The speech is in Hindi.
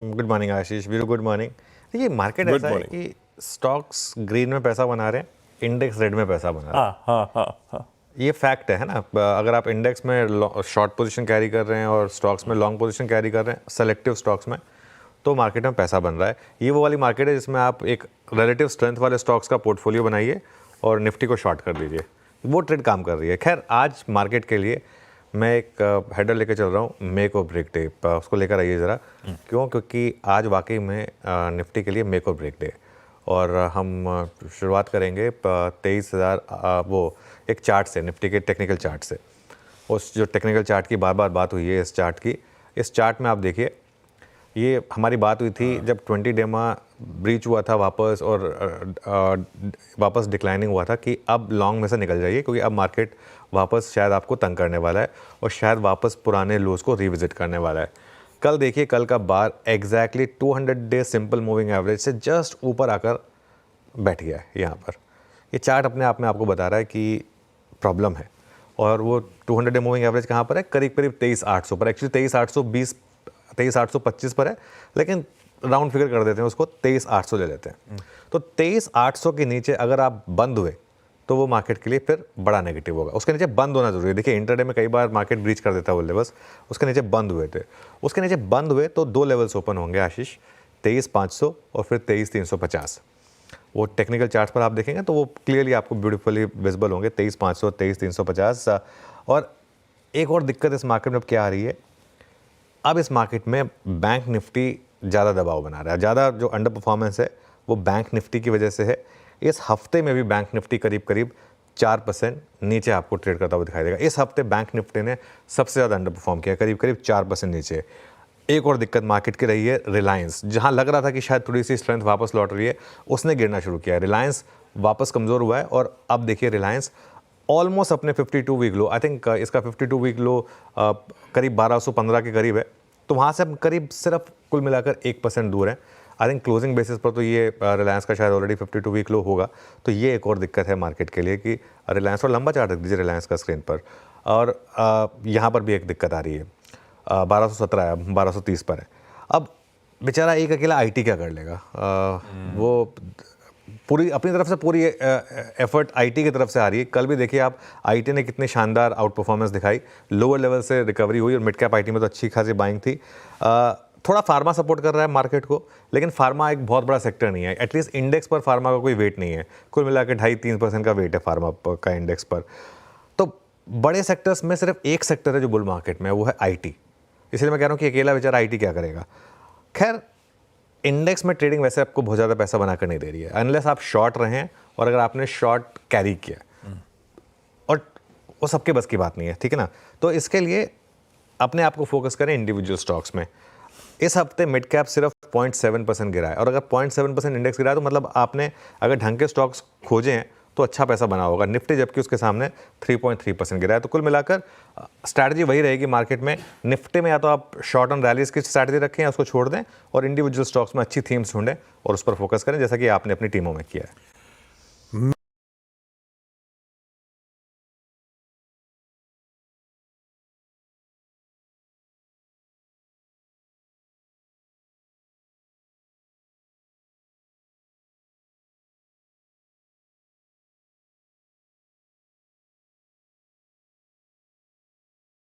गुड मॉर्निंग आशीष, वेरी गुड मॉर्निंग। देखिए मार्केट ऐसा है कि स्टॉक्स ग्रीन में पैसा बना रहे हैं, इंडेक्स रेड में पैसा बना रहे हैं। हाँ। ये फैक्ट है ना। अगर आप इंडेक्स में शॉर्ट पोजीशन कैरी कर रहे हैं और स्टॉक्स में लॉन्ग पोजीशन कैरी कर रहे हैं, सेलेक्टिव स्टॉक्स में, तो मार्केट में पैसा बन रहा है। ये वो वाली मार्केट है जिसमें आप एक रिलेटिव स्ट्रेंथ वाले स्टॉक्स का पोर्टफोलियो बनाइए और निफ्टी को शॉर्ट कर दीजिए, वो ट्रेड काम कर रही है। खैर आज मार्केट के लिए मैं एक हेडर लेकर चल रहा हूँ, मेक और ब्रेक डे, उसको लेकर आइए ज़रा। क्यों? क्योंकि आज वाकई में निफ्टी के लिए मेक और ब्रेक डे। और हम शुरुआत करेंगे 23,000 वो एक चार्ट से, निफ्टी के टेक्निकल चार्ट से। उस जो टेक्निकल चार्ट की बार बार बात हुई है, इस चार्ट की, इस चार्ट में आप देखिए, ये हमारी बात हुई थी जब 20 डेमा ब्रीच हुआ था वापस और वापस डिक्लाइनिंग हुआ था कि अब लॉन्ग में से निकल जाइए, क्योंकि अब मार्केट वापस शायद आपको तंग करने वाला है और शायद वापस पुराने लोज को रिविजिट करने वाला है। कल देखिए, कल का bar exactly 200 day simple moving average से जस्ट ऊपर आकर बैठ गया है यहाँ पर। ये चार्ट अपने आप में आपको बता रहा है कि प्रॉब्लम है। और वो 200 डे मूविंग एवरेज कहाँ पर है? करीब करीब 23,800 पर। एक्चुअली 23,820 23,825 पर है, लेकिन राउंड फिगर कर देते हैं उसको, 23,800 ले लेते हैं। तो 23,800 के नीचे अगर आप बंद हुए तो वो मार्केट के लिए फिर बड़ा नेगेटिव होगा। उसके नीचे बंद होना जरूरी है। देखिए इंटरडे में कई बार मार्केट ब्रीच कर देता है वो लेवल्स, उसके नीचे बंद हुए थे। उसके नीचे बंद हुए तो दो लेवल्स ओपन होंगे आशीष, 23,500 और फिर 23,350। वो टेक्निकल चार्ट पर आप देखेंगे तो वो क्लियरली आपको ब्यूटीफुली विजिबल होंगे, 23,500, 23,350। और एक और दिक्कत इस मार्केट में अब क्या आ रही है, अब इस मार्केट में बैंक निफ्टी ज़्यादा दबाव बना रहा है। ज़्यादा जो अंडर परफॉर्मेंस है वो बैंक निफ्टी की वजह से है। इस हफ्ते में भी बैंक निफ्टी करीब करीब 4% नीचे आपको ट्रेड करता हुआ दिखाई देगा। इस हफ्ते बैंक निफ्टी ने सबसे ज़्यादा अंडर परफॉर्म किया, करीब करीब 4% नीचे। एक और दिक्कत मार्केट की रही है रिलायंस, जहां लग रहा था कि शायद थोड़ी सी स्ट्रेंथ वापस लौट रही है, उसने गिरना शुरू किया है। रिलायंस वापस कमज़ोर हुआ है और अब देखिए रिलायंस ऑलमोस्ट अपने 52 वीक लो, आई थिंक इसका 52 वीक लो करीब 1215 के करीब है। तो वहाँ से अब करीब सिर्फ कुल मिलाकर 1% दूर है। आई थिंक क्लोजिंग बेसिस पर तो ये रिलायंस का शायद ऑलरेडी 52 वीक लो होगा। तो ये एक और दिक्कत है मार्केट के लिए कि रिलायंस, और लंबा चार्ट रख दीजिए रिलायंस का स्क्रीन पर। और यहाँ पर भी एक दिक्कत आ रही है, 1217 है, 1230 पर है। अब बेचारा एक अकेला आईटी क्या कर लेगा? वो पूरी अपनी तरफ से पूरी एफर्ट आईटी की तरफ से आ रही है। कल भी देखिए आप, आईटी ने कितनी शानदार आउट परफॉर्मेंस दिखाई, लोअर लेवल से रिकवरी हुई और मिड कैप आईटी में तो अच्छी खासी बाइंग थी। थोड़ा फार्मा सपोर्ट कर रहा है मार्केट को, लेकिन फार्मा एक बहुत बड़ा सेक्टर नहीं है। एटलीस्ट इंडेक्स पर फार्मा का कोई वेट नहीं है। कुल मिलाकर 2.5-3% का वेट है फार्मा का इंडेक्स पर। तो बड़े सेक्टर्स में सिर्फ एक सेक्टर है जो बुल मार्केट में है, वो है आईटी। इसलिए मैं कह रहा हूँ कि अकेला बेचारा आईटी क्या करेगा। खैर इंडेक्स में ट्रेडिंग वैसे आपको बहुत ज़्यादा पैसा बनाकर नहीं दे रही है, अनलेस आप शॉर्ट रहें, और अगर आपने शॉर्ट कैरी किया, और वो सबके बस की बात नहीं है, ठीक है ना। तो इसके लिए अपने आप को फोकस करें इंडिविजुअल स्टॉक्स में। इस हफ्ते मिड कैप सिर्फ 0.7% गिरा है, और अगर 0.7% इंडेक्स गिरा है तो मतलब आपने अगर ढंग के स्टॉक्स खोजे हैं तो अच्छा पैसा बना होगा। निफ्टी जबकि उसके सामने 3.3% गिरा है। तो कुल मिलाकर स्ट्रैटेजी वही रहेगी मार्केट में। निफ्टी में या तो आप शॉर्ट ऑन रैलीज की स्ट्रैटेजी रखें या उसको छोड़ दें, और इंडिविजुअल स्टॉक्स में अच्छी थीम्स ढूंढें और उस पर फोकस करें, जैसा कि आपने अपनी टीमों में किया है।